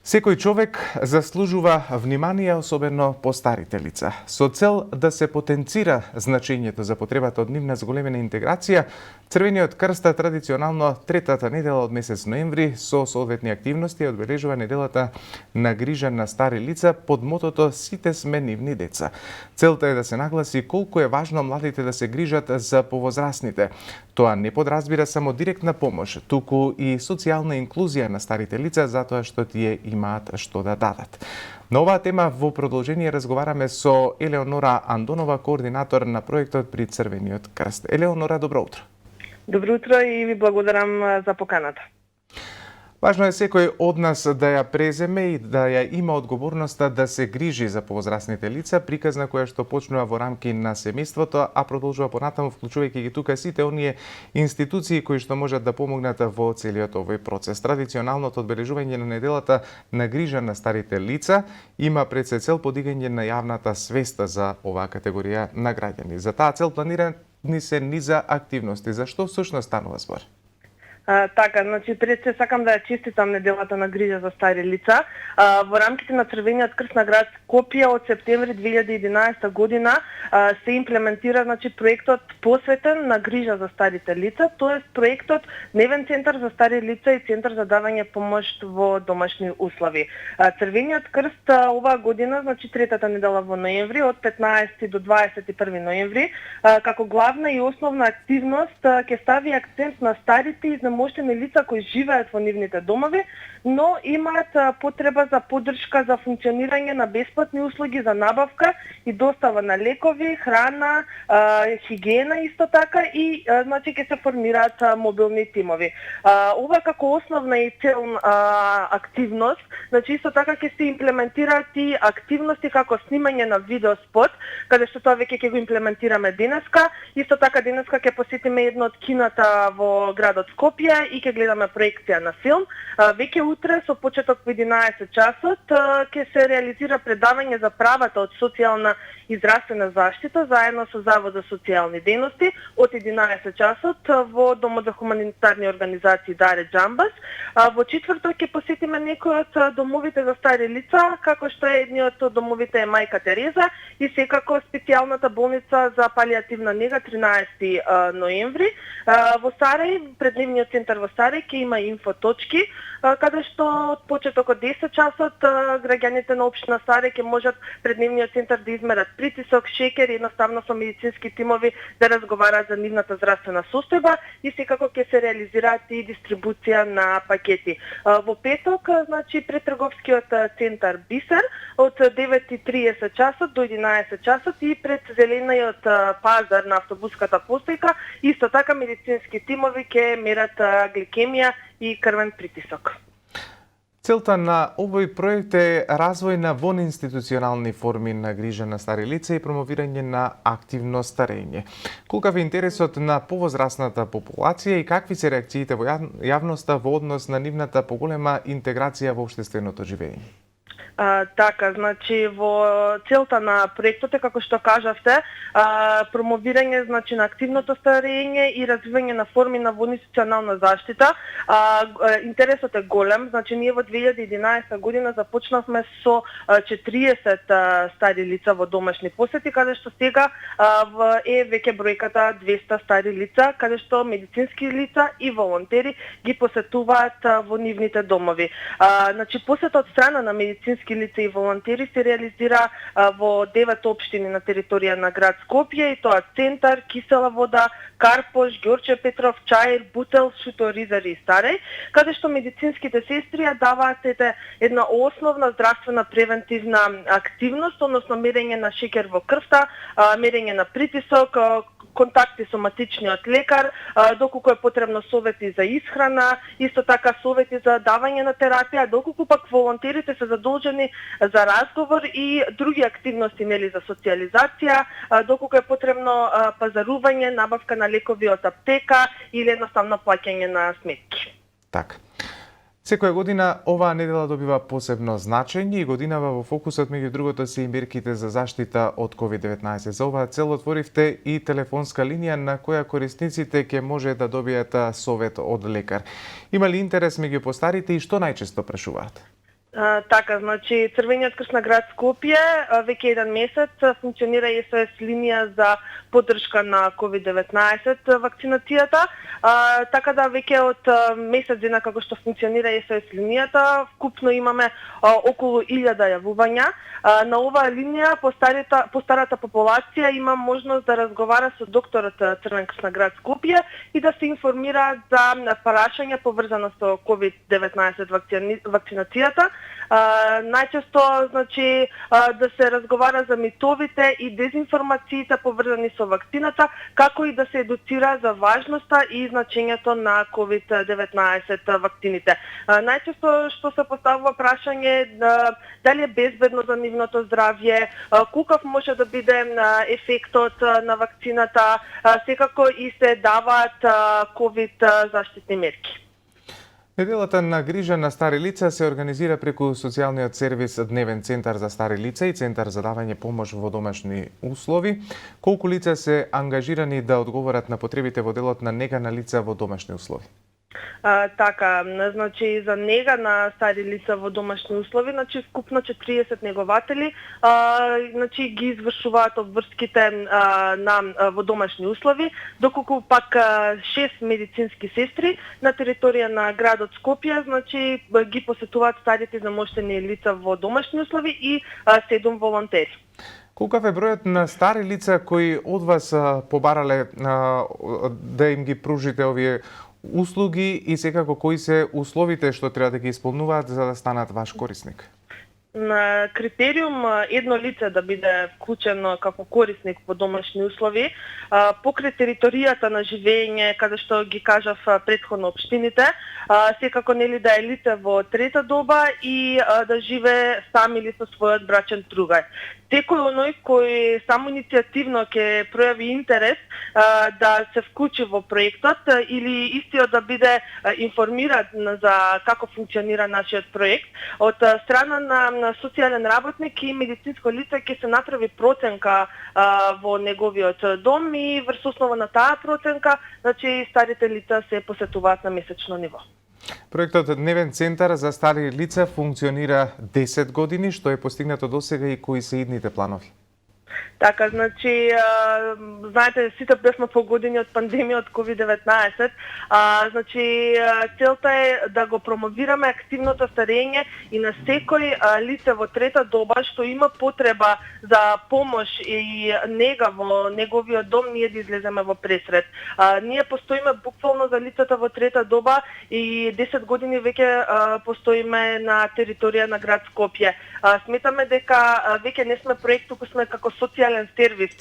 Секој човек заслужува внимание, особено по старите лица. Со цел да се потенцира значењето за потребата од нивна зголемена интеграција, Црвениот крст традиционално третата недела од месец ноември со соодветни активности одбележува неделата на грижа на стари лица под мотото "Сите сме нивни деца". Целта е да се нагласи колку е важно младите да се грижат за повозрасните. Тоа не подразбира само директна помош, туку и социјална инклузија на старите лица затоа што тие имаат што да дадат. На оваа тема во продолжение разговараме со Елеонора Андонова, координатор на проектот при Црвениот крст. Елеонора, добро утро. Добро утро и ви благодарам за поканата. Важно е секој од нас да ја преземе и да ја има одговорноста да се грижи за повозрасните лица, приказна која што почнува во рамки на семејството, а продолжува понатаму вклучувајќи ги тука сите оние институции кои што можат да помогнат во целиот овој процес. Традиционалното одбележување на неделата на грижа на старите лица има пред се цел подигање на јавната свеста за оваа категорија на граѓани. За таа цел планирани се низа активности. За што всушност станува збор? Така, значи пред се сакам да ја честитам неделата на грижа за стари лица. Во рамките на Црвениот крст на град Скопје од септември 2011 година се имплементира проектот посветен на грижа за старите лица, тоест проектот Дневен центар за стари лица и центар за давање помош во домашни услови. Црвениот крст оваа година, значи третата недела во ноември од 15 до 21 ноември, како главна и основна активност ќе стави акцент на старите и моштени лица кои живеат во нивните домови, но имаат потреба за поддршка за функционирање на бесплатни услуги за набавка и достава на лекови, храна, хигиена исто така и значи ќе се формираат мобилни тимови. Ова како основна и цел активност, значи исто така ќе се имплементираат и активности како снимање на видеоспот, каде што тоа веќе ќе го имплементираме денеска. Исто така денеска ќе посетиме едно од кината во градот Скопје и ќе гледаме проекција на филм. Веќе утре со почеток во 11 часот ќе се реализира предавање за правата од социјална и здравствена заштита заедно со Завод за социјални дејности од 11 часот во Домот за хуманитарни организации Даре Џамбас. Во четврток ќе посетиме некои од домовите за стари лица, како што е едниот од домовите е Мајка Тереза и секако специјалната болница за палијативна нега 13 ноември. Во Сарај, пред Дневниот центар во Сарај ќе има инфоточки, каде што од почеток од 10 часот граѓаните на општина Сарај ќе можат пред Дневниот центар да измерат притисок, шекер и едноставно со медицински тимови да разговараат за нивната здравствена состојба и секако ќе се реализираат и дистрибуција на пакети. Во петок, значи пред трговскиот центар Бисер од 9:30 часот до 11 часот и пред зелениот пазар на автобуската постојка исто така медицински тимови ќе мерат гликемија и крвен притисок. Целта на овој проект е развој на вонинституционални форми на грижа на стари лица и промовирање на активно старење. Колкав е интересот на повозрасната популација и какви се реакциите во јавноста во однос на нивната поголема интеграција во општественото живење? Така, значи во целта на проектот е, како што кажавте, промовирање значи на активното старење и развивање на форми на институционална заштита. Интересот е голем, значи ние во 2011 година започнавме со 40 стари лица во домашни посети, каде што сега е веќе бројката 200 стари лица, каде што медицински лица и волонтери ги посетуваат во нивните домови. Значи посетот од страна на медицински лица и волонтери се реализира во 9 општини на територија на град Скопје, и тоа Центар, Кисела вода, Карпош, Ѓорче Петров, Чаир, Бутел, Шуто, Ризари и Старај, каде што медицинските сестри ја даваат една основна здравствена превентивна активност, односно мерење на шекер во крвта, мерење на притисок, контакти со матичниот лекар, доколку е потребно совети за исхрана, исто така совети за давање на терапија, доколку пак волонтерите се задолжени за разговор и други активности нели за социјализација, доколку е потребно пазарување, набавка на лекови од аптека или едноставно плаќање на сметки. Така. Секоја година оваа недела добива посебно значење и годинава во фокусот меѓу другото се и мерките за заштита од COVID-19. За оваа цел отворивте и телефонска линија на која корисниците ќе може да добијат совет од лекар. Има ли интерес меѓу постарите и што најчесто прашуваат? Така, значи Црвениот крст на град Скопје веќе еден месец функционира СОС линија за поддршка на COVID-19 вакцинацијата. Така да веќе од месец дена како што функционира СОС линијата, вкупно имаме околу 1000 јавувања. На оваа линија по старата популација има можност да разговара со докторот Црвен крст на град Скопје и да се информира за прашања поврзано со COVID-19 вакцинацијата. Најчесто, значи, да се разговара за митовите и дезинформациите поврзани со вакцината, како и да се едуцира за важноста и значењето на COVID-19 вакцините. Најчесто што се поставува прашање дали е безбедно за нивното здравје, колкав може да биде ефектот на вакцината, секако и се даваат COVID заштитни мерки. Неделата на грижа на стари лица се организира преку социјалниот сервис Дневен центар за стари лица и Центар за давање помош во домашни услови. Колку лица се ангажирани да одговорат на потребите во делот на нега на лица во домашни услови? Така, значи за нега на стари лица во домашни услови, значи вкупно 40 негователи, значи ги извршуваат обврските во домашни услови, доколку пак 6 медицински сестри на територија на градот Скопје, значи ги посетуваат старите замоштени лица во домашни услови и 7 волонтери. Колкав е бројот на стари лица кои од вас побарале да им ги пружите овие услуги и секако кои се условите што треба да ги исполнуваат за да станат ваш корисник? На критериум едно лице да биде вклучено како корисник во домашни услови, покрај територијата на живење, каде што ги кажав претходно општините, секако нели да е лице во трета доба и да живее сам или со својот брачен другај. Секој оној кој само иницијативно ќе пројави интерес да се вклучи во проектот или истиот да биде информиран за како функционира нашиот проект, од страна на социјален работник и медицинско лице ќе се направи проценка во неговиот дом и врз основа на таа проценка, значи старите лица се посетуваат на месечно ниво. Проектот Дневен центар за стари лица функционира 10 години, што е постигнато досега и кои се идните планови? Така, значи, знаете, сите бевме погодени од пандемија од COVID-19, значи, целта е да го промовираме активното старење и на секој лице во трета доба што има потреба за помош и нега во неговиот дом, ние да излеземе во пресред. Ние постоиме буквално за лицата во трета доба и 10 години веќе постоиме на територија на град Скопје. Сметаме дека веќе не сме проект, туку сме како социјален сервис.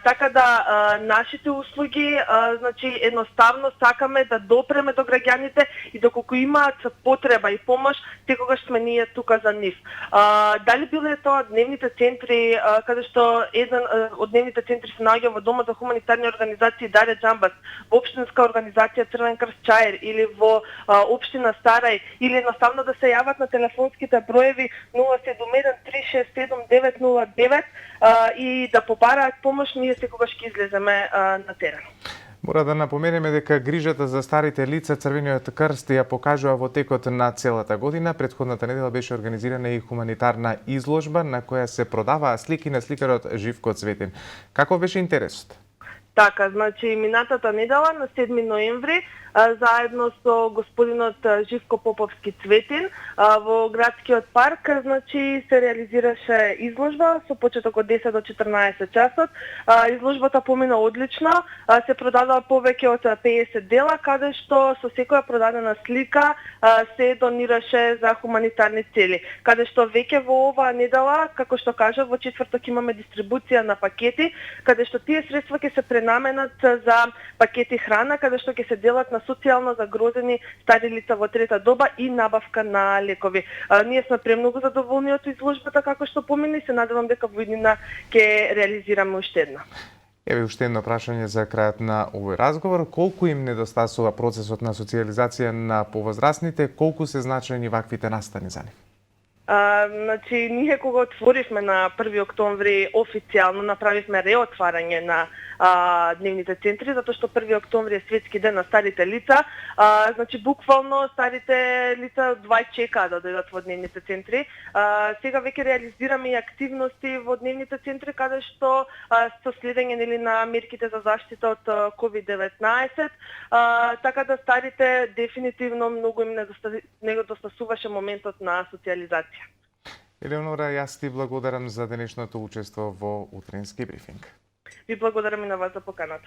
Така да нашите услуги, значи едноставно сакаме да допреме до граѓаните и доколку имаат потреба и помош, секогаш сме ние тука за нив. Дали биле тоа дневните центри, каде што еден од дневните центри се наоѓа во Домот за хуманитарни организации Даре Џамбас, во општинска организација Црвен крст Чаир или во општина Старај, или едноставно да се јават на телефонските броеви 071 367 909 и да побараат помош, ние секогаш ќе излеземе на терен. Мора да напоменеме дека грижата за старите лица Црвениот крст ја покажува во текот на целата година. Претходната недела беше организирана и хуманитарна изложба на која се продаваа слики на сликарот Живко Цветин. Како беше интересот? Така, значи минатата недела на 7 ноември заедно со господинот Живко Поповски Цветин во градскиот парк, значи се реализираше изложба со почеток од 10 до 14 часот. Изложбата помина одлично, се продадоа повеќе од 50 дела, каде што со секоја продадена слика се донираше за хуманитарни цели. Каде што веќе во оваа недела, како што кажав, во четврток имаме дистрибуција на пакети, каде што тие средства ќе се пренаменат за пакети храна, каде што ќе се делат на социјално загрозени стари лица во трета доба и набавка на лекови. Ние сме премногу задоволни од изложбата како што помина и се надевам дека во иднина ќе реализираме уште една. Еве уште едно прашање за крајот на овој разговор. Колку им недостасува процесот на социјализација на повозрастните, колку се значајни ваквите настани за нив? Значи, ние кога отворивме на 1 октомври официјално, направивме реотварање на дневните центри, затоа што 1 октомври е светски ден на старите лица. Значи буквално старите лица двај чекаат да дојдат во дневните центри. Сега веќе реализираме и активности во дневните центри каде што со следење нели на мерките за заштита од COVID-19, така да старите дефинитивно многу им недостасуваше моментот на социализација. Елеонора, јас ти благодарам за денешното учество во утренски брифинг. Ви благодарам и на вас за поканата.